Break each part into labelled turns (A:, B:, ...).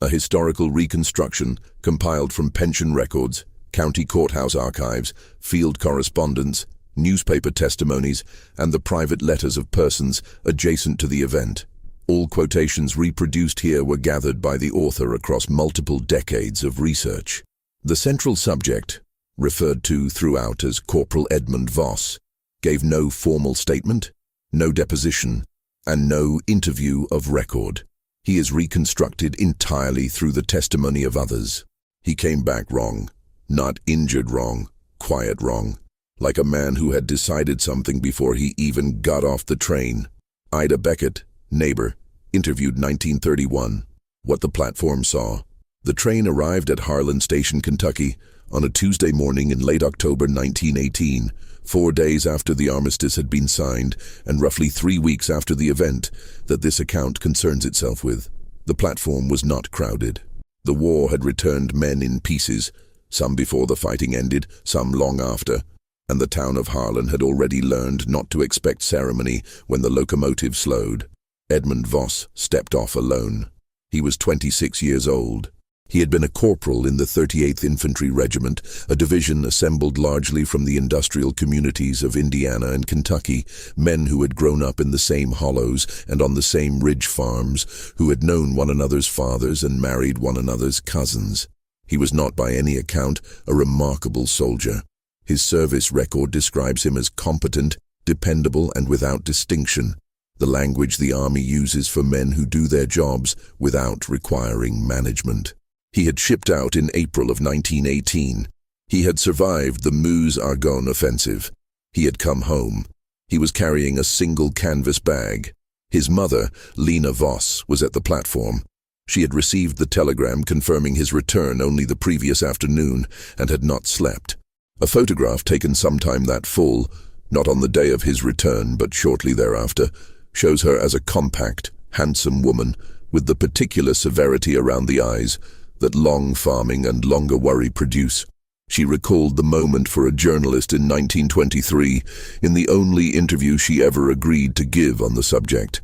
A: a historical reconstruction compiled from pension records, county courthouse archives, field correspondence, newspaper testimonies, and the private letters of persons adjacent to the event. All quotations reproduced here were gathered by the author across multiple decades of research. The central subject, referred to throughout as Corporal Edmund Voss, gave no formal statement, no deposition, and no interview of record. He is reconstructed entirely through the testimony of others. He came back wrong, not injured wrong, quiet wrong, like a man who had decided something before he even got off the train. Ida Beckett, neighbor, interviewed 1931. What the platform saw. The train arrived at Harlan Station, Kentucky, on a Tuesday morning in late October 1918, 4 days after the armistice had been signed, and roughly 3 weeks after the event that this account concerns itself with. The platform was not crowded. The war had returned men in pieces, some before the fighting ended, some long after, and the town of Harlan had already learned not to expect ceremony when the locomotive slowed. Edmund Voss stepped off alone. He was 26 years old. He had been a corporal in the 38th Infantry Regiment, a division assembled largely from the industrial communities of Indiana and Kentucky, men who had grown up in the same hollows and on the same ridge farms, who had known one another's fathers and married one another's cousins. He was not by any account a remarkable soldier. His service record describes him as competent, dependable, and without distinction, the language the Army uses for men who do their jobs without requiring management. He had shipped out in April of 1918. He had survived the Meuse-Argonne offensive. He had come home. He was carrying a single canvas bag. His mother, Lena Voss, was at the platform. She had received the telegram confirming his return only the previous afternoon and had not slept. A photograph taken sometime that fall, not on the day of his return but shortly thereafter, shows her as a compact, handsome woman with the particular severity around the eyes that long farming and longer worry produce. She recalled the moment for a journalist in 1923 in the only interview she ever agreed to give on the subject.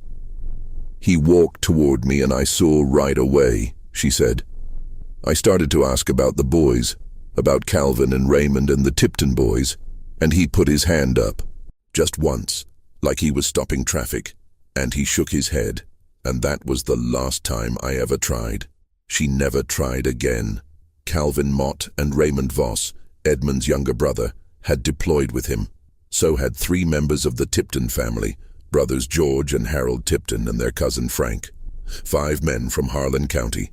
A: "He walked toward me and I saw right away," she said. "I started to ask about the boys, about Calvin and Raymond and the Tipton boys, and he put his hand up, just once, like he was stopping traffic, and he shook his head, and that was the last time I ever tried." She never tried again. Calvin Mott and Raymond Voss, Edmund's younger brother, had deployed with him. So had 3 members of the Tipton family, brothers George and Harold Tipton and their cousin Frank. 5 men from Harlan County.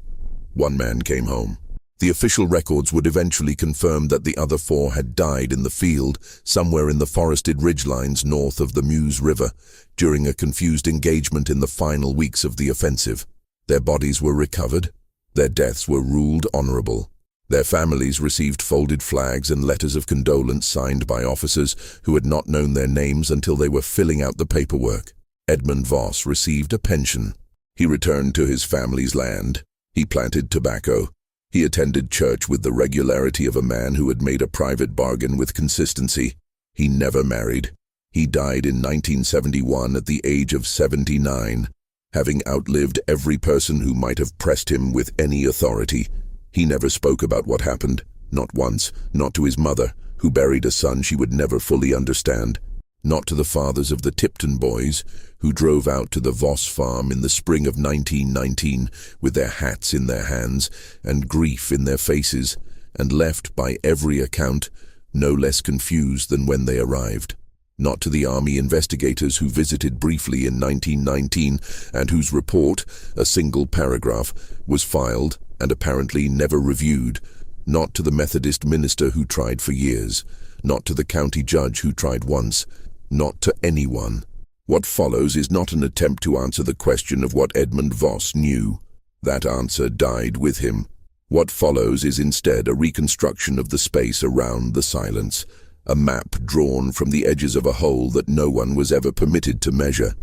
A: 1 man came home. The official records would eventually confirm that the other 4 had died in the field, somewhere in the forested ridgelines north of the Meuse River, during a confused engagement in the final weeks of the offensive. Their bodies were recovered. Their deaths were ruled honorable. Their families received folded flags and letters of condolence signed by officers who had not known their names until they were filling out the paperwork. Edmund Voss received a pension. He returned to his family's land. He planted tobacco. He attended church with the regularity of a man who had made a private bargain with consistency. He never married. He died in 1971 at the age of 79. Having outlived every person who might have pressed him with any authority. He never spoke about what happened, not once, not to his mother, who buried a son she would never fully understand, not to the fathers of the Tipton boys, who drove out to the Voss farm in the spring of 1919 with their hats in their hands and grief in their faces, and left, by every account, no less confused than when they arrived. Not to the Army investigators who visited briefly in 1919 and whose report, a single paragraph, was filed and apparently never reviewed. Not to the Methodist minister who tried for years. Not to the county judge who tried once. Not to anyone. What follows is not an attempt to answer the question of what Edmund Voss knew. That answer died with him. What follows is instead a reconstruction of the space around the silence. A map drawn from the edges of a hole that no one was ever permitted to measure.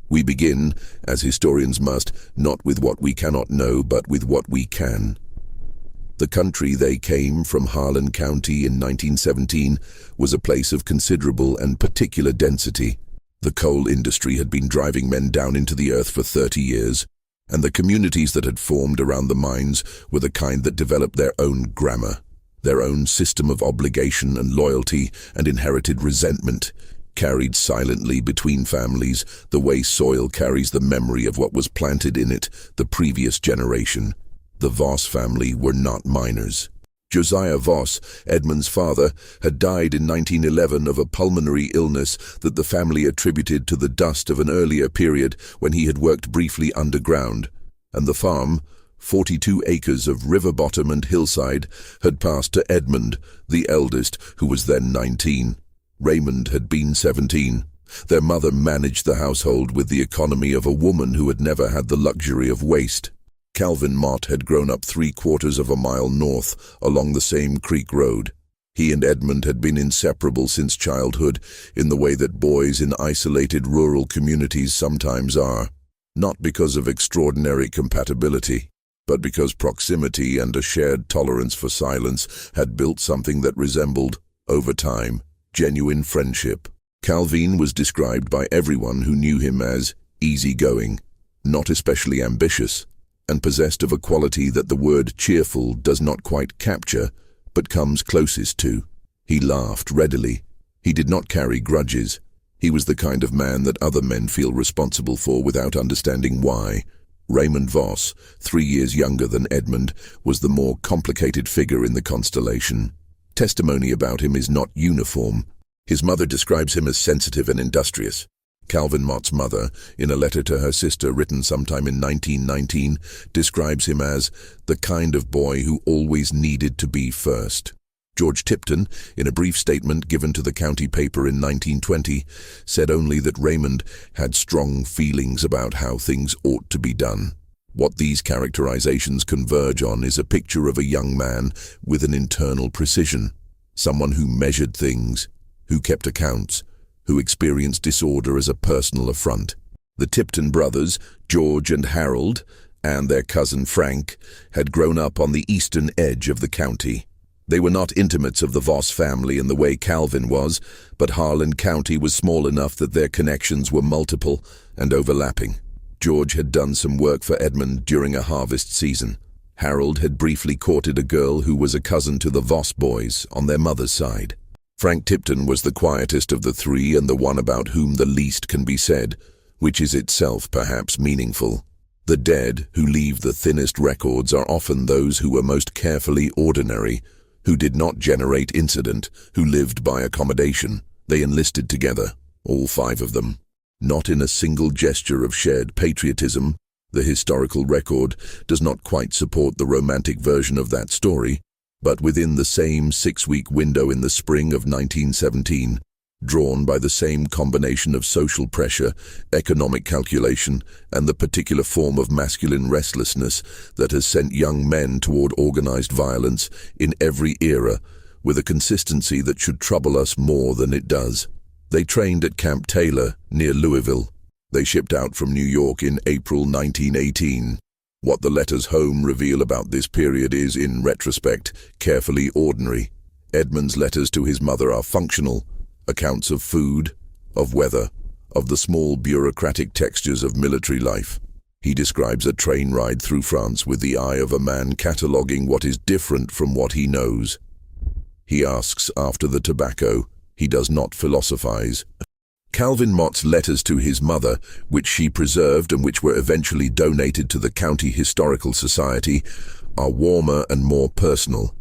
A: We begin, as historians must, not with what we cannot know, but with what we can. The country they came from, Harlan County, in 1917, was a place of considerable and particular density. The coal industry had been driving men down into the earth for 30 years, And the communities that had formed around the mines were the kind that developed their own grammar, their own system of obligation and loyalty and inherited resentment, carried silently between families the way soil carries the memory of what was planted in it the previous generation. The Voss family were not miners. Josiah Voss, Edmund's father, had died in 1911 of a pulmonary illness that the family attributed to the dust of an earlier period when he had worked briefly underground, and the farm, 42 acres of river bottom and hillside, had passed to Edmund, the eldest, who was then 19. Raymond had been 17. Their mother managed the household with the economy of a woman who had never had the luxury of waste. Calvin Mott had grown up 3/4 of a mile north along the same creek road. He and Edmund had been inseparable since childhood in the way that boys in isolated rural communities sometimes are, not because of extraordinary compatibility, but because proximity and a shared tolerance for silence had built something that resembled, over time, genuine friendship. Calvin was described by everyone who knew him as easygoing, not especially ambitious, and possessed of a quality that the word cheerful does not quite capture, but comes closest to. He laughed readily. He did not carry grudges. He was the kind of man that other men feel responsible for without understanding why. Raymond Voss, 3 years younger than Edmund, was the more complicated figure in the constellation. Testimony about him is not uniform. His mother describes him as sensitive and industrious. Calvin Mott's mother, in a letter to her sister written sometime in 1919, describes him as the kind of boy who always needed to be first. George Tipton, in a brief statement given to the county paper in 1920, said only that Raymond had strong feelings about how things ought to be done. What these characterizations converge on is a picture of a young man with an internal precision, someone who measured things, who kept accounts, who experienced disorder as a personal affront. The Tipton brothers, George and Harold, and their cousin Frank, had grown up on the eastern edge of the county. They were not intimates of the Voss family in the way Calvin was, but Harlan County was small enough that their connections were multiple and overlapping. George had done some work for Edmund during a harvest season. Harold had briefly courted a girl who was a cousin to the Voss boys on their mother's side. Frank Tipton was the quietest of the three and the one about whom the least can be said, which is itself perhaps meaningful. The dead who leave the thinnest records are often those who were most carefully ordinary, who did not generate incident, who lived by accommodation. They enlisted together, all 5 of them. Not in a single gesture of shared patriotism. The historical record does not quite support the romantic version of that story, but within the same 6-week window in the spring of 1917, drawn by the same combination of social pressure, economic calculation, and the particular form of masculine restlessness that has sent young men toward organized violence in every era with a consistency that should trouble us more than it does. They trained at Camp Taylor, near Louisville. They shipped out from New York in April 1918. What the letters home reveal about this period is, in retrospect, carefully ordinary. Edmund's letters to his mother are functional, accounts of food, of weather, of the small bureaucratic textures of military life. He describes a train ride through France with the eye of a man cataloguing what is different from what he knows. He asks after the tobacco. He does not philosophize. Calvin Mott's letters to his mother, which she preserved and which were eventually donated to the County Historical Society, are warmer and more personal.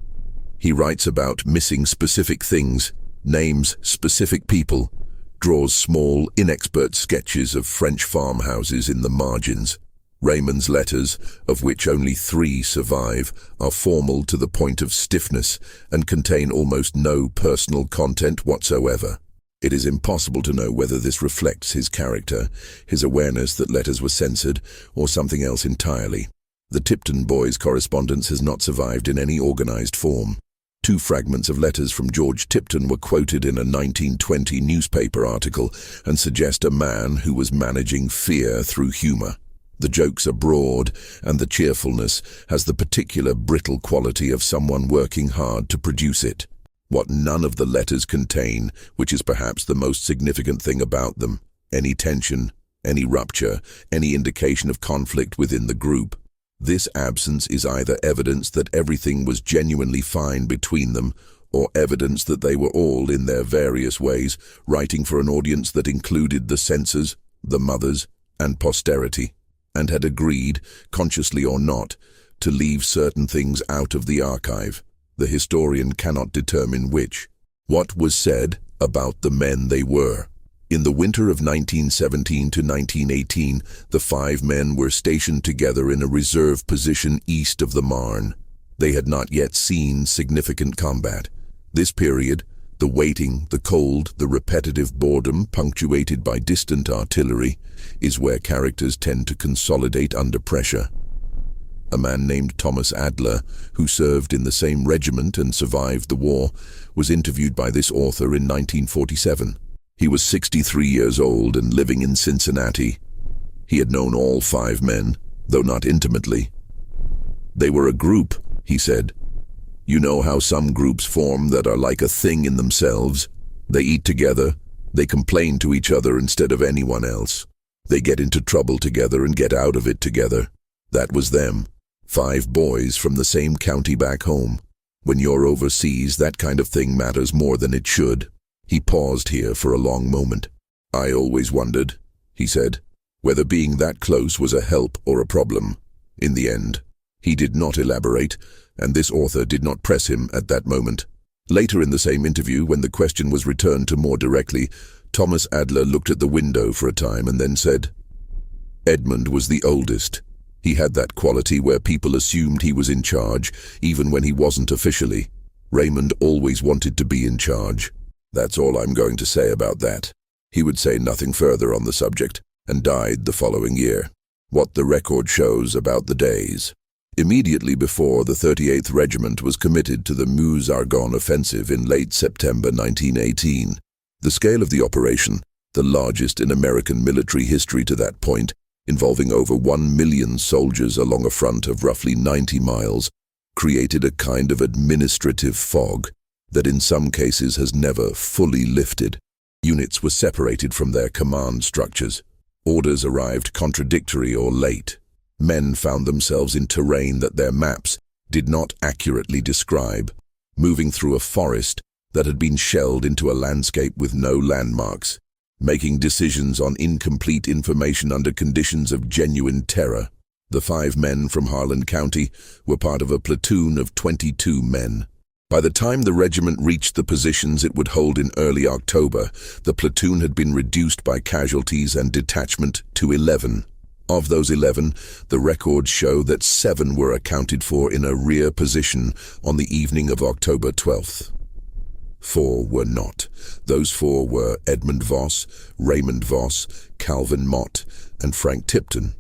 A: He writes about missing specific things, names specific people, draws small, inexpert sketches of French farmhouses in the margins. Raymond's letters, of which only 3 survive, are formal to the point of stiffness and contain almost no personal content whatsoever. It is impossible to know whether this reflects his character, his awareness that letters were censored, or something else entirely. The Tipton boys' correspondence has not survived in any organized form. 2 fragments of letters from George Tipton were quoted in a 1920 newspaper article and suggest a man who was managing fear through humor. The jokes are broad, and the cheerfulness has the particular brittle quality of someone working hard to produce it. What none of the letters contain, which is perhaps the most significant thing about them, any tension, any rupture, any indication of conflict within the group. This absence is either evidence that everything was genuinely fine between them, or evidence that they were all, in their various ways, writing for an audience that included the censors, the mothers, and posterity, and had agreed, consciously or not, to leave certain things out of the archive. The historian cannot determine which. What was said about the men they were. In the winter of 1917 to 1918, the 5 men were stationed together in a reserve position east of the Marne. They had not yet seen significant combat. This period, the waiting, the cold, the repetitive boredom punctuated by distant artillery, is where characters tend to consolidate under pressure. A man named Thomas Adler, who served in the same regiment and survived the war, was interviewed by this author in 1947. He was 63 years old and living in Cincinnati. He had known all 5 men, though not intimately. They were a group, he said. You know how some groups form that are like a thing in themselves? They eat together, they complain to each other instead of anyone else. They get into trouble together and get out of it together. That was them. 5 boys from the same county back home. When you're overseas, that kind of thing matters more than it should. He paused here for a long moment. I always wondered, he said, whether being that close was a help or a problem. In the end, he did not elaborate, and this author did not press him at that moment. Later in the same interview, when the question was returned to more directly, Thomas Adler looked at the window for a time and then said, Edmund was the oldest. He had that quality where people assumed he was in charge, even when he wasn't officially. Raymond always wanted to be in charge. That's all I'm going to say about that. He would say nothing further on the subject, and died the following year. What the record shows about the days. Immediately before the 38th Regiment was committed to the Meuse-Argonne offensive in late September 1918. The scale of the operation, the largest in American military history to that point, involving over 1 million soldiers along a front of roughly 90 miles, created a kind of administrative fog that in some cases has never fully lifted. Units were separated from their command structures. Orders arrived contradictory or late. Men found themselves in terrain that their maps did not accurately describe, moving through a forest that had been shelled into a landscape with no landmarks, making decisions on incomplete information under conditions of genuine terror. The 5 men from Harlan County were part of a platoon of 22 men. By the time the regiment reached the positions it would hold in early October, the platoon had been reduced by casualties and detachment to 11. Of those 11, the records show that 7 were accounted for in a rear position on the evening of October 12th. 4 were not. Those 4 were Edmund Voss, Raymond Voss, Calvin Mott, and Frank Tipton.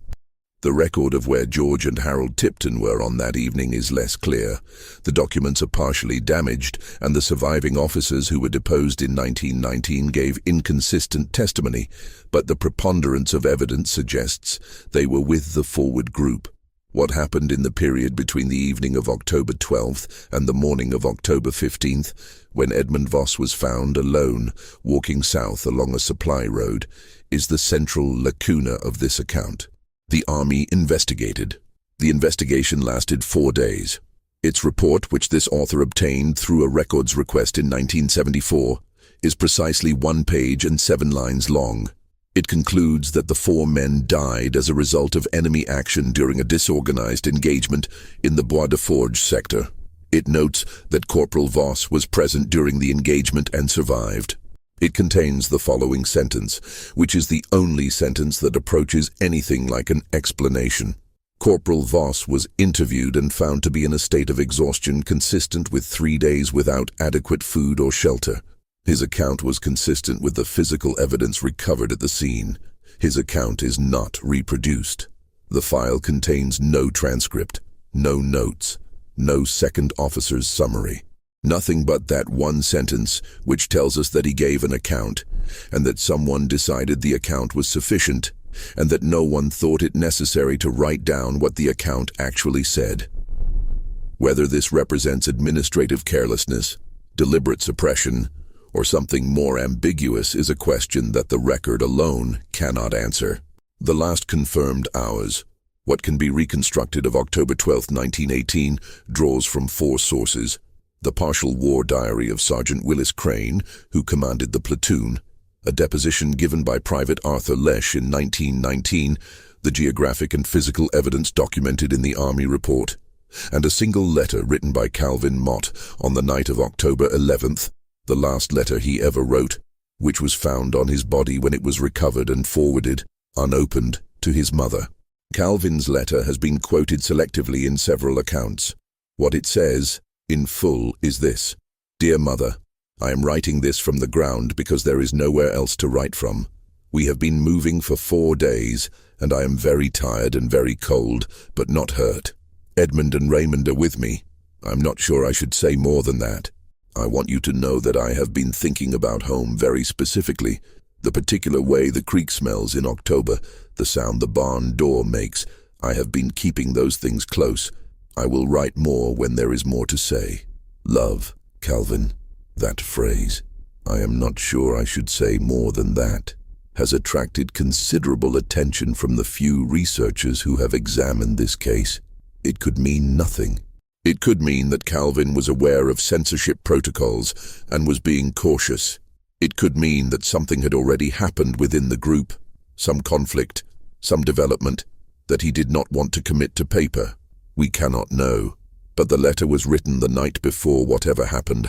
A: The record of where George and Harold Tipton were on that evening is less clear. The documents are partially damaged, and the surviving officers who were deposed in 1919 gave inconsistent testimony, but the preponderance of evidence suggests they were with the forward group. What happened in the period between the evening of October 12th and the morning of October 15th, when Edmund Voss was found alone, walking south along a supply road, is the central lacuna of this account. The Army investigated. The investigation lasted 4 days. Its report, which this author obtained through a records request in 1974, is precisely 1 page and 7 lines long. It concludes that the 4 men died as a result of enemy action during a disorganized engagement in the Bois de Forge sector. It notes that Corporal Voss was present during the engagement and survived. It contains the following sentence, which is the only sentence that approaches anything like an explanation. Corporal Voss was interviewed and found to be in a state of exhaustion consistent with 3 days without adequate food or shelter. His account was consistent with the physical evidence recovered at the scene. His account is not reproduced. The file contains no transcript, no notes, no second officer's summary. Nothing but that one sentence, which tells us that he gave an account, and that someone decided the account was sufficient, and that no one thought it necessary to write down what the account actually said. Whether this represents administrative carelessness, deliberate suppression, or something more ambiguous is a question that the record alone cannot answer. The last confirmed hours. What can be reconstructed of October 12, 1918, draws from 4 sources. The partial war diary of Sergeant Willis Crane, who commanded the platoon, a deposition given by Private Arthur Lesh in 1919, the geographic and physical evidence documented in the Army report, and a single letter written by Calvin Mott on the night of October 11th, the last letter he ever wrote, which was found on his body when it was recovered and forwarded, unopened, to his mother. Calvin's letter has been quoted selectively in several accounts. What it says, in full, is this: "Dear Mother, I am writing this from the ground because there is nowhere else to write from. We have been moving for 4 days, and I am very tired and very cold, but not hurt. Edmund and Raymond are with me. I'm not sure I should say more than that. I want you to know that I have been thinking about home very specifically. The particular way the creek smells in October, the sound the barn door makes, I have been keeping those things close. I will write more when there is more to say. Love, Calvin." That phrase, "I am not sure I should say more than that," has attracted considerable attention from the few researchers who have examined this case. It could mean nothing. It could mean that Calvin was aware of censorship protocols and was being cautious. It could mean that something had already happened within the group, some conflict, some development, that he did not want to commit to paper. We cannot know. But the letter was written the night before whatever happened,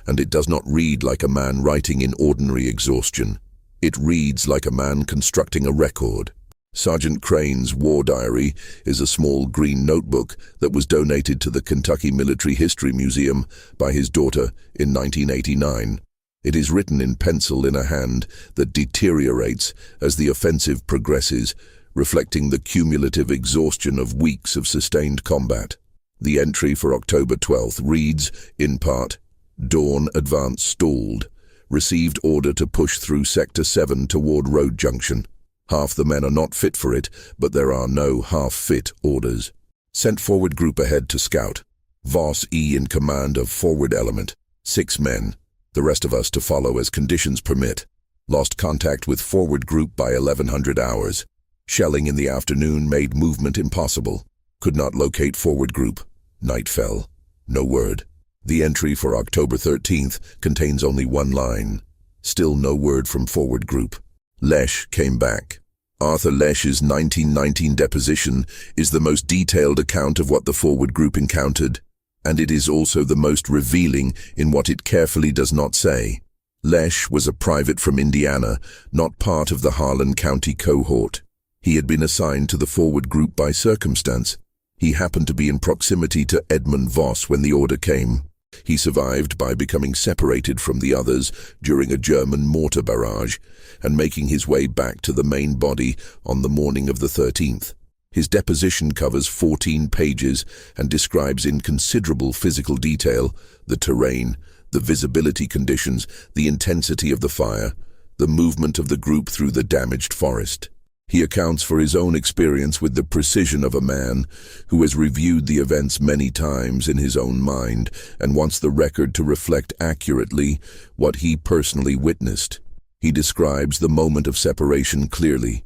A: and it does not read like a man writing in ordinary exhaustion. It reads like a man constructing a record. Sergeant Crane's war diary is a small green notebook that was donated to the Kentucky Military History Museum by his daughter in 1989. It is written in pencil in a hand that deteriorates as the offensive progresses, reflecting the cumulative exhaustion of weeks of sustained combat. The entry for October 12th reads, in part, "Dawn advance stalled. Received order to push through Sector 7 toward Road Junction. Half the men are not fit for it, but there are no half-fit orders. Sent forward group ahead to scout. Voss E in command of forward element. 6 men. The rest of us to follow as conditions permit. Lost contact with forward group by 1100 hours. Shelling in the afternoon made movement impossible. Could not locate forward group. Night fell. No word." The entry for October 13th contains only 1 line. Still no word from forward group. Lesh came back. Arthur Lesh's 1919 deposition is the most detailed account of what the forward group encountered, and it is also the most revealing in what it carefully does not say. Lesh was a private from Indiana, not part of the Harlan County cohort. He had been assigned to the forward group by circumstance. He happened to be in proximity to Edmund Voss when the order came. He survived by becoming separated from the others during a German mortar barrage and making his way back to the main body on the morning of the 13th. His deposition covers 14 pages and describes in considerable physical detail the terrain, the visibility conditions, the intensity of the fire, the movement of the group through the damaged forest. He accounts for his own experience with the precision of a man who has reviewed the events many times in his own mind and wants the record to reflect accurately what he personally witnessed. He describes the moment of separation clearly.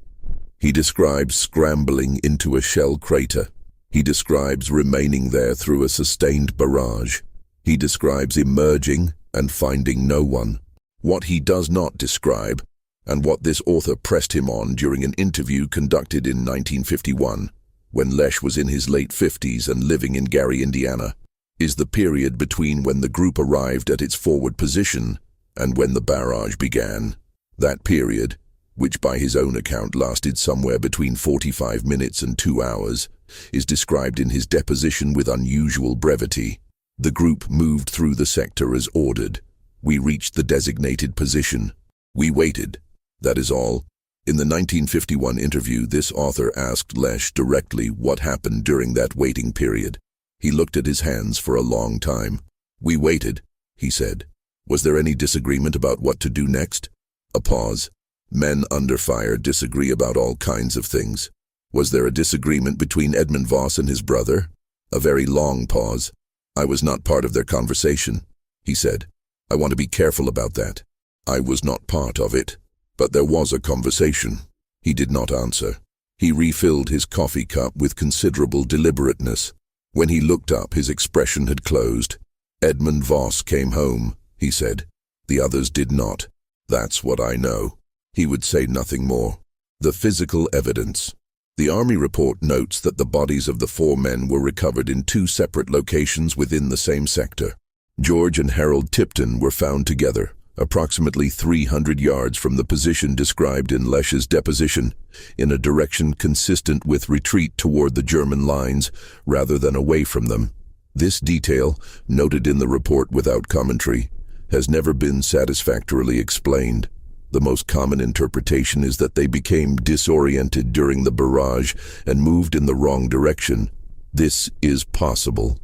A: He describes scrambling into a shell crater. He describes remaining there through a sustained barrage. He describes emerging and finding no one. What he does not describe, and what this author pressed him on during an interview conducted in 1951, when Lesh was in his late 50s and living in Gary, Indiana, is the period between when the group arrived at its forward position and when the barrage began. That period, which by his own account lasted somewhere between 45 minutes and 2 hours, is described in his deposition with unusual brevity. The group moved through the sector as ordered. We reached the designated position. We waited. That is all. In the 1951 interview, this author asked Lesh directly what happened during that waiting period. He looked at his hands for a long time. "We waited," he said. "Was there any disagreement about what to do next?" A pause. "Men under fire disagree about all kinds of things. Was there a disagreement between Edmund Voss and his brother?" A very long pause. "I was not part of their conversation," he said. "I want to be careful about that. I was not part of it. But there was a conversation." He did not answer. He refilled his coffee cup with considerable deliberateness. When he looked up, his expression had closed. "Edmund Voss came home," he said. "The others did not. That's what I know." He would say nothing more. The physical evidence. The Army report notes that the bodies of the 4 men were recovered in 2 separate locations within the same sector. George and Harold Tipton were found together, approximately 300 yards from the position described in Lesch's deposition, in a direction consistent with retreat toward the German lines rather than away from them. This detail, noted in the report without commentary, has never been satisfactorily explained. The most common interpretation is that they became disoriented during the barrage and moved in the wrong direction. This is possible.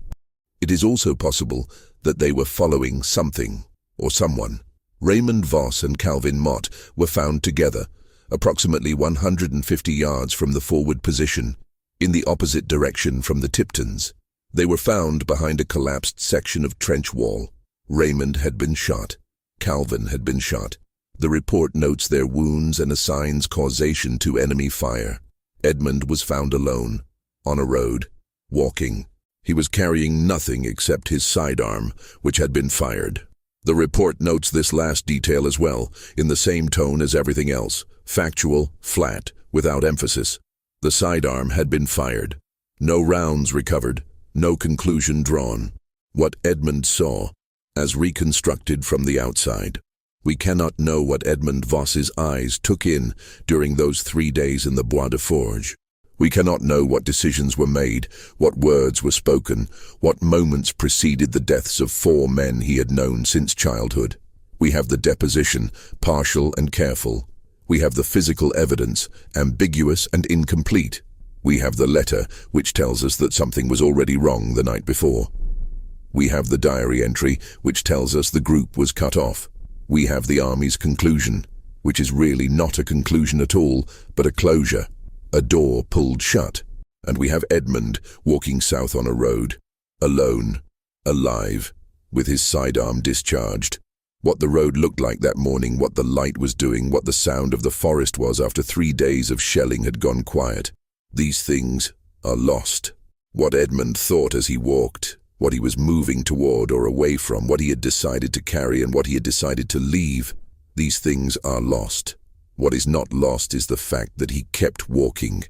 A: It is also possible that they were following something or someone. Raymond Voss and Calvin Mott were found together, approximately 150 yards from the forward position, in the opposite direction from the Tiptons. They were found behind a collapsed section of trench wall. Raymond had been shot. Calvin had been shot. The report notes their wounds and assigns causation to enemy fire. Edmund was found alone, on a road, walking. He was carrying nothing except his sidearm, which had been fired. The report notes this last detail as well, in the same tone as everything else, factual, flat, without emphasis. The sidearm had been fired. No rounds recovered, no conclusion drawn. What Edmund saw, as reconstructed from the outside. We cannot know what Edmund Voss's eyes took in during those 3 days in the Bois de Forge. We cannot know what decisions were made, what words were spoken, what moments preceded the deaths of 4 men he had known since childhood. We have the deposition, partial and careful. We have the physical evidence, ambiguous and incomplete. We have the letter, which tells us that something was already wrong the night before. We have the diary entry, which tells us the group was cut off. We have the Army's conclusion, which is really not a conclusion at all, but a closure, a door pulled shut. And we have Edmund walking south on a road, alone, alive, with his sidearm discharged. What the road looked like that morning, what the light was doing, what the sound of the forest was after 3 days of shelling had gone quiet. These things are lost. What Edmund thought as he walked, what he was moving toward or away from, what he had decided to carry and what he had decided to leave, these things are lost. What is not lost is the fact that he kept walking,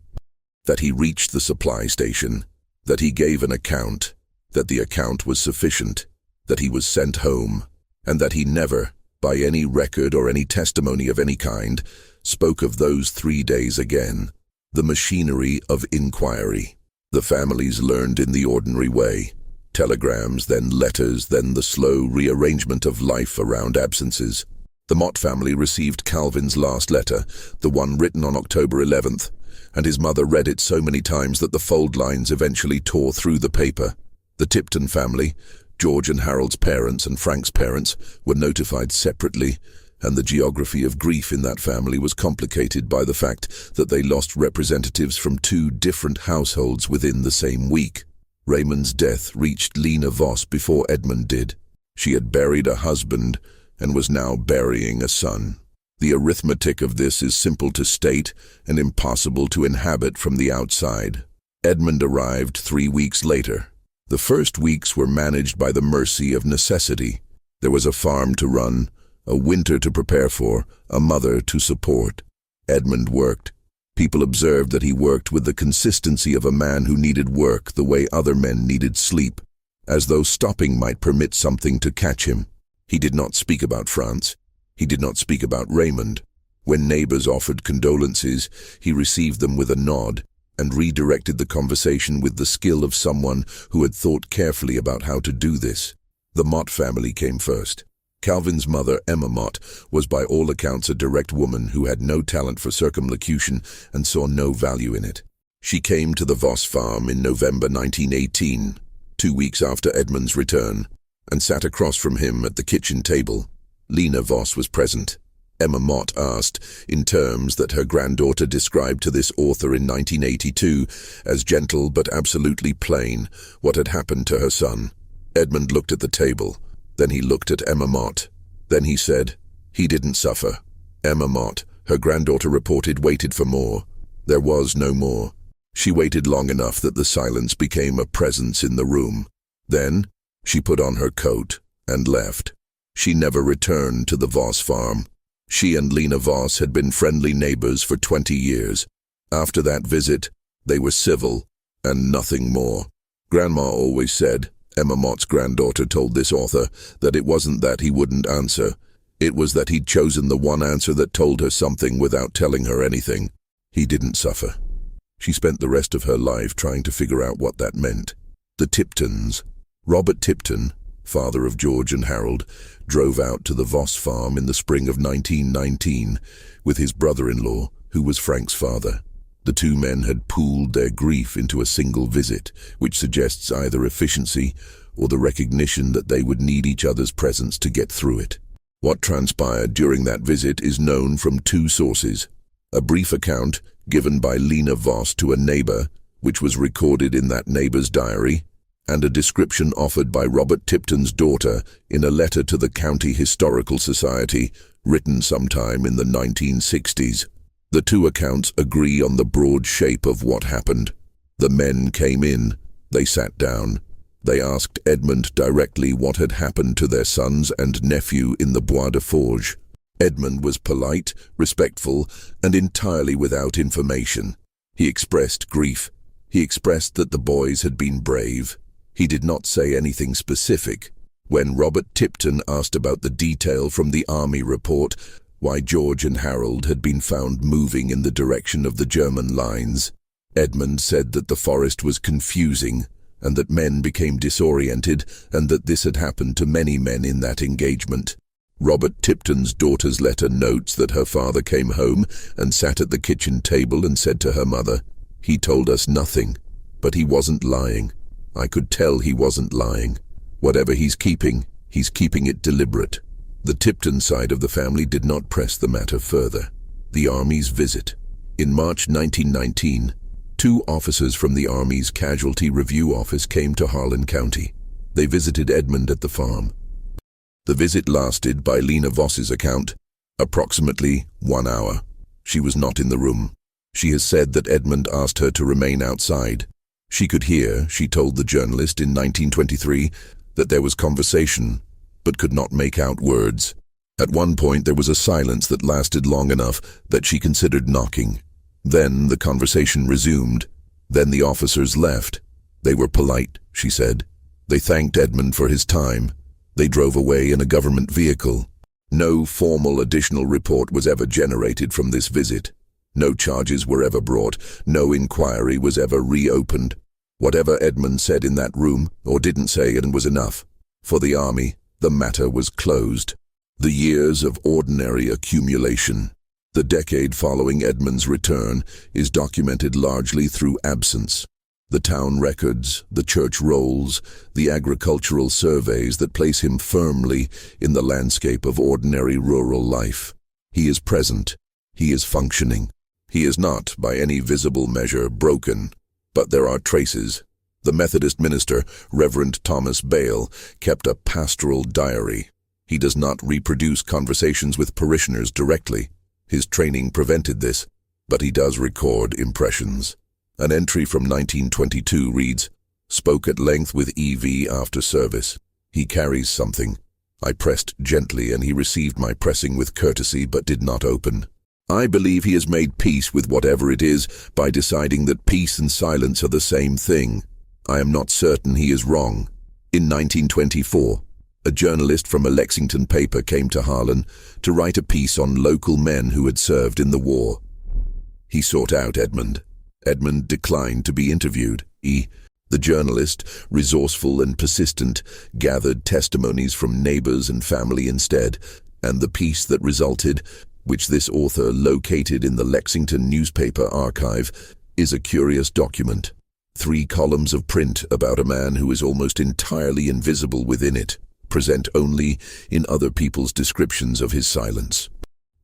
A: that he reached the supply station, that he gave an account, that the account was sufficient, that he was sent home, and that he never, by any record or any testimony of any kind, spoke of those 3 days again. The machinery of inquiry. The families learned in the ordinary way. Telegrams, then letters, then the slow rearrangement of life around absences. The Mott family received Calvin's last letter, the one written on October 11th, and his mother read it so many times that the fold lines eventually tore through the paper. The Tipton family, George and Harold's parents and Frank's parents, were notified separately, and the geography of grief in that family was complicated by the fact that they lost representatives from 2 different households within the same week. Raymond's death reached Lena Voss before Edmund did. She had buried a husband and was now burying a son. The arithmetic of this is simple to state and impossible to inhabit from the outside. Edmund arrived 3 weeks later. The first weeks were managed by the mercy of necessity. There was a farm to run, a winter to prepare for, a mother to support. Edmund worked. People observed that he worked with the consistency of a man who needed work the way other men needed sleep, as though stopping might permit something to catch him. He did not speak about France. He did not speak about Raymond. When neighbors offered condolences, he received them with a nod and redirected the conversation with the skill of someone who had thought carefully about how to do this. The Mott family came first. Calvin's mother, Emma Mott, was by all accounts a direct woman who had no talent for circumlocution and saw no value in it. She came to the Voss farm in November 1918, 2 weeks after Edmund's return, and sat across from him at the kitchen table. Lena Voss was present. Emma Mott asked, in terms that her granddaughter described to this author in 1982 as gentle but absolutely plain, what had happened to her son. Edmund looked at the table. Then he looked at Emma Mott. Then he said, "He didn't suffer." Emma Mott, Her granddaughter reported waited for more. There was no more. She waited long enough that the silence became a presence in the room. Then, she put on her coat and left. She never returned to the Voss farm. She and Lena Voss had been friendly neighbors for 20 years. After that visit, they were civil and nothing more. Grandma always said, Emma Mott's granddaughter told this author, that it wasn't that he wouldn't answer. It was that he'd chosen the one answer that told her something without telling her anything. He didn't suffer. She spent the rest of her life trying to figure out what that meant. The Tiptons. Robert Tipton, father of George and Harold, drove out to the Voss farm in the spring of 1919 with his brother-in-law, who was Frank's father. The two men had pooled their grief into a single visit, which suggests either efficiency or the recognition that they would need each other's presence to get through it. What transpired during that visit is known from two sources. A brief account given by Lena Voss to a neighbor, which was recorded in that neighbor's diary, and a description offered by Robert Tipton's daughter in a letter to the County Historical Society, written sometime in the 1960s. The two accounts agree on the broad shape of what happened. The men came in. They sat down. They asked Edmund directly what had happened to their sons and nephew in the Bois de Forges. Edmund was polite, respectful, and entirely without information. He expressed grief. He expressed that the boys had been brave. He did not say anything specific. When Robert Tipton asked about the detail from the army report, why George and Harold had been found moving in the direction of the German lines, Edmund said that the forest was confusing, and that men became disoriented, and that this had happened to many men in that engagement. Robert Tipton's daughter's letter notes that her father came home and sat at the kitchen table and said to her mother, "He told us nothing, but he wasn't lying. I could tell he wasn't lying. Whatever he's keeping it deliberate." The Tipton side of the family did not press the matter further. The Army's visit. In March 1919, two officers from the Army's Casualty Review Office came to Harlan County. They visited Edmund at the farm. The visit lasted, by Lena Voss's account, approximately 1 hour. She was not in the room. She has said that Edmund asked her to remain outside. She could hear, she told the journalist in 1923, that there was conversation, but could not make out words. At one point there was a silence that lasted long enough that she considered knocking. Then the conversation resumed. Then the officers left. They were polite, she said. They thanked Edmund for his time. They drove away in a government vehicle. No formal additional report was ever generated from this visit. No charges were ever brought. No inquiry was ever reopened. Whatever Edmund said in that room, or didn't say, it was enough. For the Army, the matter was closed. The years of ordinary accumulation. The decade following Edmund's return is documented largely through absence. The town records, the church rolls, the agricultural surveys that place him firmly in the landscape of ordinary rural life. He is present. He is functioning. He is not, by any visible measure, broken. But there are traces. The Methodist minister, Reverend Thomas Bale, kept a pastoral diary. He does not reproduce conversations with parishioners directly. His training prevented this, but he does record impressions. An entry from 1922 reads, "Spoke at length with E.V. after service. He carries something. I pressed gently and he received my pressing with courtesy but did not open. I believe he has made peace with whatever it is by deciding that peace and silence are the same thing. I am not certain he is wrong." In 1924, a journalist from a Lexington paper came to Harlan to write a piece on local men who had served in the war. He sought out Edmund. Edmund declined to be interviewed. The journalist, resourceful and persistent, gathered testimonies from neighbors and family instead, and the piece that resulted, which this author located in the Lexington newspaper archive, is a curious document. 3 columns of print about a man who is almost entirely invisible within it, present only in other people's descriptions of his silence.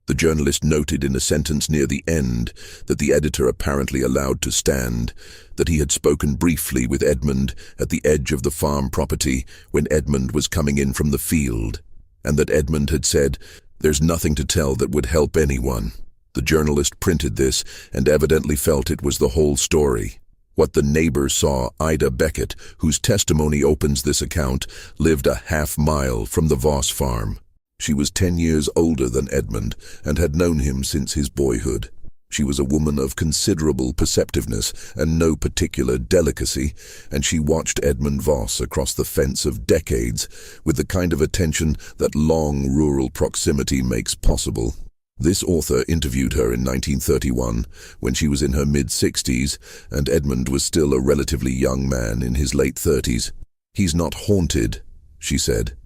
A: The journalist noted in a sentence near the end that the editor apparently allowed to stand, that he had spoken briefly with Edmund at the edge of the farm property when Edmund was coming in from the field, and that Edmund had said, "There's nothing to tell that would help anyone." The journalist printed this and evidently felt it was the whole story. What the neighbor saw, Ida Beckett, whose testimony opens this account, lived a half-mile from the Voss farm. She was 10 years older than Edmund and had known him since his boyhood. She was a woman of considerable perceptiveness and no particular delicacy, and she watched Edmund Voss across the fence of decades with the kind of attention that long rural proximity makes possible. This author interviewed her in 1931, when she was in her mid-60s, and Edmund was still a relatively young man in his late 30s. "He's not haunted," she said.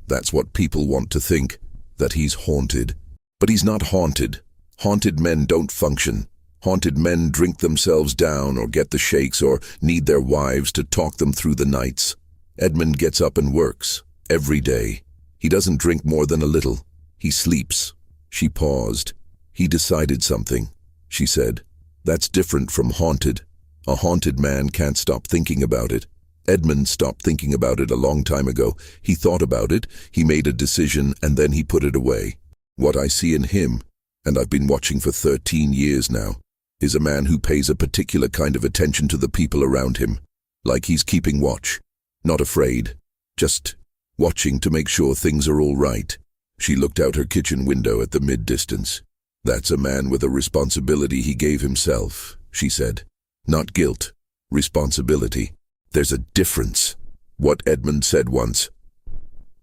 A: "That's what people want to think, that he's haunted. But he's not haunted. Haunted men don't function. Haunted men drink themselves down or get the shakes or need their wives to talk them through the nights. Edmund gets up and works, every day. He doesn't drink more than a little. He sleeps." She paused. "He decided something," she said. "That's different from haunted. A haunted man can't stop thinking about it. Edmund stopped thinking about it a long time ago. He thought about it, he made a decision, and then he put it away. What I see in him, and I've been watching for 13 years now, is a man who pays a particular kind of attention to the people around him, like he's keeping watch. Not afraid, just watching to make sure things are all right." She looked out her kitchen window at the mid-distance. "That's a man with a responsibility he gave himself," she said. "Not guilt, responsibility. There's a difference." What Edmund said once.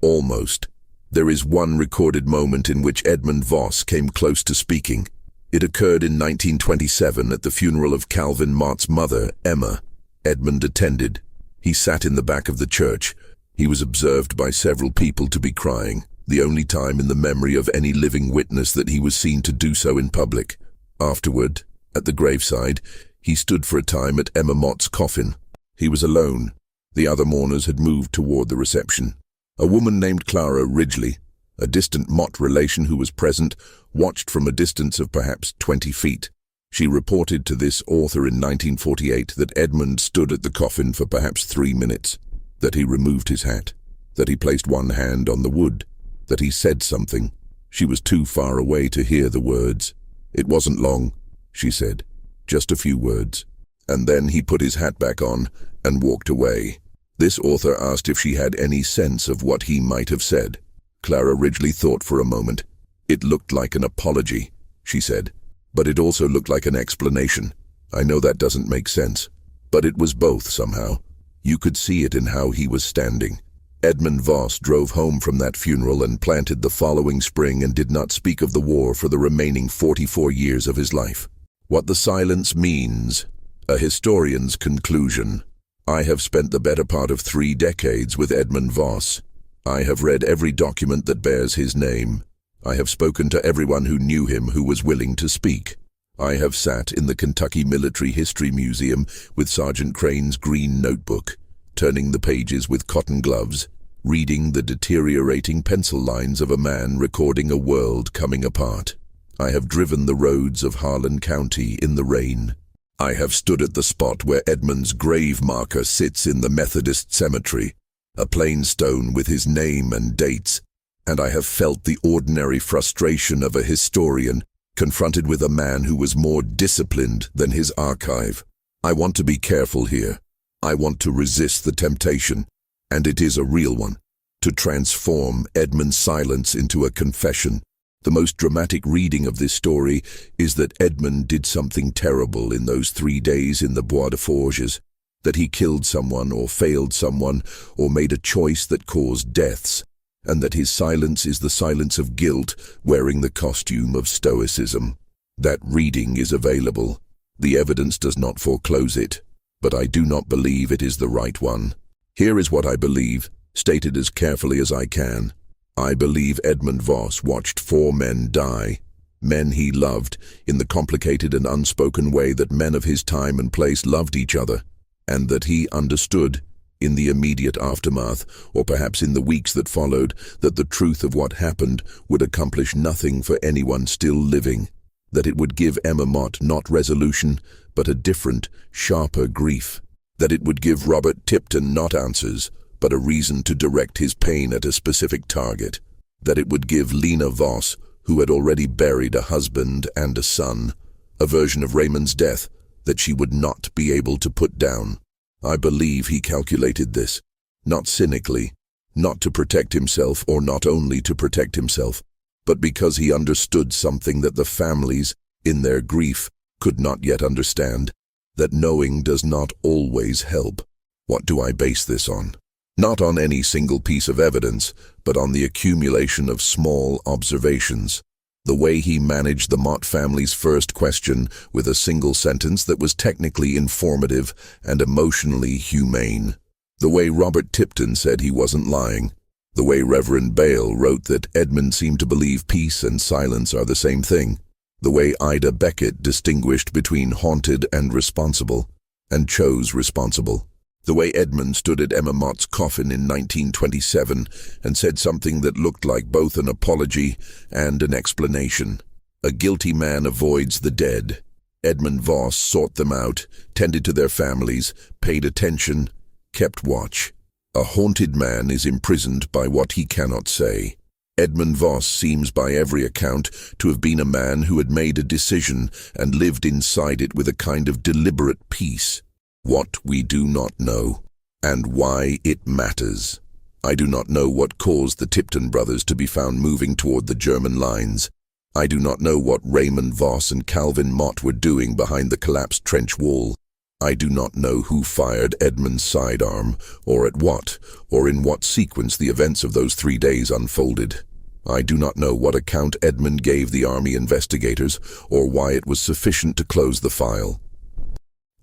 A: Almost. There is one recorded moment in which Edmund Voss came close to speaking. It occurred in 1927 at the funeral of Calvin Mott's mother, Emma. Edmund attended. He sat in the back of the church. He was observed by several people to be crying, the only time in the memory of any living witness that he was seen to do so in public. Afterward, at the graveside, he stood for a time at Emma Mott's coffin. He was alone. The other mourners had moved toward the reception. A woman named Clara Ridgely, a distant Mott relation who was present, watched from a distance of perhaps 20 feet. She reported to this author in 1948 that Edmund stood at the coffin for perhaps 3 minutes, that he removed his hat, that he placed one hand on the wood, that he said something. She was too far away to hear the words. "It wasn't long," she said. "Just a few words." And then he put his hat back on and walked away. This author asked if she had any sense of what he might have said. Clara Ridgely thought for a moment. "It looked like an apology," she said. "But it also looked like an explanation. I know that doesn't make sense. But it was both somehow. You could see it in how he was standing." Edmund Voss drove home from that funeral and planted the following spring and did not speak of the war for the remaining 44 years of his life. What the silence means. A historian's conclusion. I have spent the better part of 3 decades with Edmund Voss. I have read every document that bears his name. I have spoken to everyone who knew him who was willing to speak. I have sat in the Kentucky Military History Museum with Sergeant Crane's green notebook, turning the pages with cotton gloves, reading the deteriorating pencil lines of a man recording a world coming apart. I have driven the roads of Harlan County in the rain. I have stood at the spot where Edmund's grave marker sits in the Methodist cemetery, a plain stone with his name and dates, and I have felt the ordinary frustration of a historian confronted with a man who was more disciplined than his archive. I want to be careful here. I want to resist the temptation, and it is a real one, to transform Edmund's silence into a confession. The most dramatic reading of this story is that Edmund did something terrible in those 3 days in the Bois de Forges, that he killed someone or failed someone or made a choice that caused deaths, and that his silence is the silence of guilt wearing the costume of stoicism. That reading is available. The evidence does not foreclose it, but I do not believe it is the right one. Here is what I believe, stated as carefully as I can. I believe Edmund Voss watched 4 men die, men he loved, in the complicated and unspoken way that men of his time and place loved each other, and that he understood, in the immediate aftermath, or perhaps in the weeks that followed, that the truth of what happened would accomplish nothing for anyone still living, that it would give Emma Mott not resolution, but a different, sharper grief, that it would give Robert Tipton not answers, but a reason to direct his pain at a specific target, that it would give Lena Voss, who had already buried a husband and a son, a version of Raymond's death that she would not be able to put down. I believe he calculated this, not cynically, not to protect himself or not only to protect himself, but because he understood something that the families, in their grief, could not yet understand, that knowing does not always help. What do I base this on? Not on any single piece of evidence, but on the accumulation of small observations. The way he managed the Mott family's first question with a single sentence that was technically informative and emotionally humane. The way Robert Tipton said he wasn't lying. The way Reverend Bale wrote that Edmund seemed to believe peace and silence are the same thing. The way Ida Beckett distinguished between haunted and responsible, and chose responsible. The way Edmund stood at Emma Mott's coffin in 1927 and said something that looked like both an apology and an explanation. A guilty man avoids the dead. Edmund Voss sought them out, tended to their families, paid attention, kept watch. A haunted man is imprisoned by what he cannot say. Edmund Voss seems by every account to have been a man who had made a decision and lived inside it with a kind of deliberate peace. What we do not know, and why it matters. I do not know what caused the Tipton brothers to be found moving toward the German lines. I do not know what Raymond Voss and Calvin Mott were doing behind the collapsed trench wall. I do not know who fired Edmund's sidearm, or at what, or in what sequence the events of those 3 days unfolded. I do not know what account Edmund gave the army investigators, or why it was sufficient to close the file.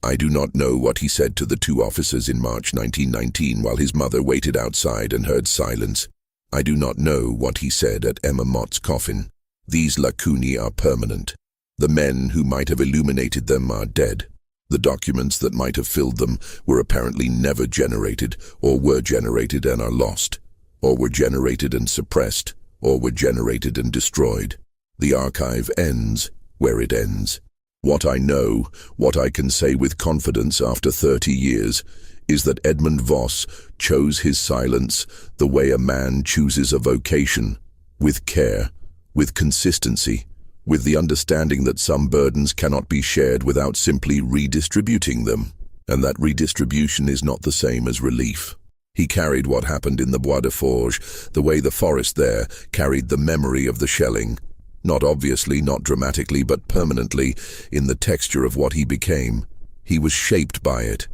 A: I do not know what he said to the 2 officers in March 1919 while his mother waited outside and heard silence. I do not know what he said at Emma Mott's coffin. These lacunae are permanent. The men who might have illuminated them are dead. The documents that might have filled them were apparently never generated, or were generated and are lost, or were generated and suppressed, or were generated and destroyed. The archive ends where it ends. What I know, what I can say with confidence after 30 years, is that Edmund Voss chose his silence the way a man chooses a vocation, with care, with consistency, with the understanding that some burdens cannot be shared without simply redistributing them, and that redistribution is not the same as relief. He carried what happened in the Bois de Forges, the way the forest there carried the memory of the shelling, not obviously, not dramatically, but permanently, in the texture of what he became. He was shaped by it.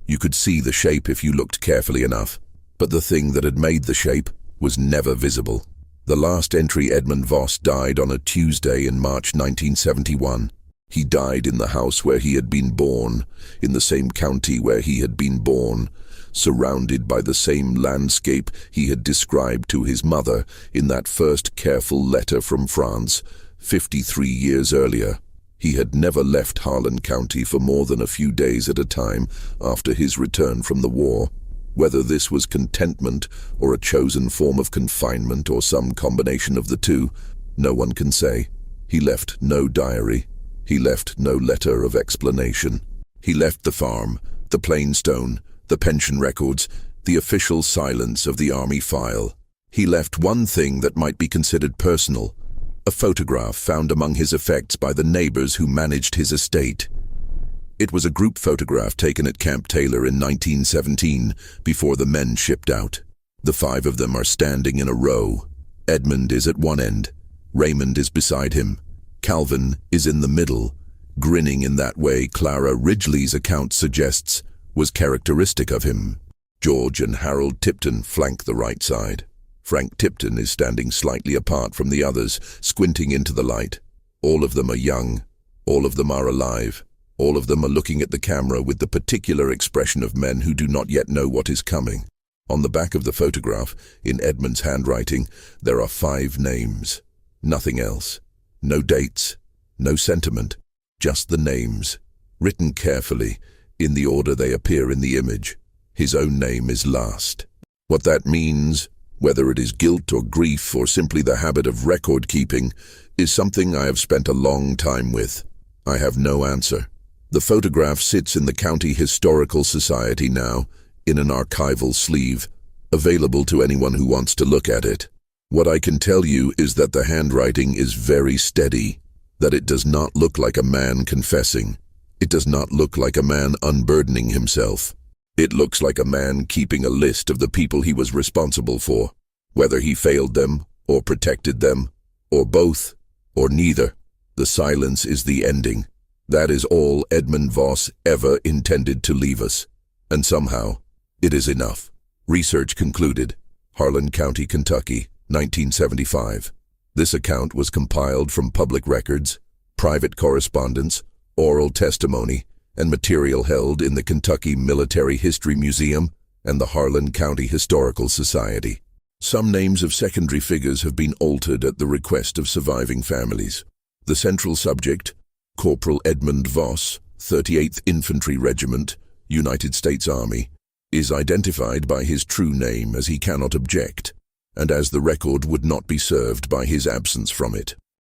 A: You could see the shape if you looked carefully enough, but the thing that had made the shape was never visible. The last entry, Edmund Voss died on a Tuesday in March 1971. He died in the house where he had been born, in the same county where he had been born, surrounded by the same landscape he had described to his mother in that first careful letter from France, 53 years earlier. He had never left Harlan County for more than a few days at a time after his return from the war. Whether this was contentment or a chosen form of confinement or some combination of the two, no one can say. He left no diary. He left no letter of explanation. He left the farm, the plainstone, the pension records, the official silence of the army file. He left one thing that might be considered personal, a photograph found among his effects by the neighbors who managed his estate. It was a group photograph taken at Camp Taylor in 1917, before the men shipped out. The 5 of them are standing in a row. Edmund is at one end. Raymond is beside him. Calvin is in the middle, grinning in that way Clara Ridgely's account suggests was characteristic of him. George and Harold Tipton flank the right side. Frank Tipton is standing slightly apart from the others, squinting into the light. All of them are young. All of them are alive. All of them are looking at the camera with the particular expression of men who do not yet know what is coming. On the back of the photograph, in Edmund's handwriting, there are 5 names. Nothing else. No dates, no sentiment, just the names, written carefully, in the order they appear in the image. His own name is last. What that means, whether it is guilt or grief or simply the habit of record-keeping, is something I have spent a long time with. I have no answer. The photograph sits in the County Historical Society now, in an archival sleeve, available to anyone who wants to look at it. What I can tell you is that the handwriting is very steady, that it does not look like a man confessing. It does not look like a man unburdening himself. It looks like a man keeping a list of the people he was responsible for, whether he failed them, or protected them, or both, or neither. The silence is the ending. That is all Edmund Voss ever intended to leave us. And somehow, it is enough. Research concluded. Harlan County, Kentucky, 1975. This account was compiled from public records, private correspondence, oral testimony, and material held in the Kentucky Military History Museum and the Harlan County Historical Society. Some names of secondary figures have been altered at the request of surviving families. The central subject, Corporal Edmund Voss, 38th Infantry Regiment, United States Army, is identified by his true name as he cannot object, and as the record would not be served by his absence from it.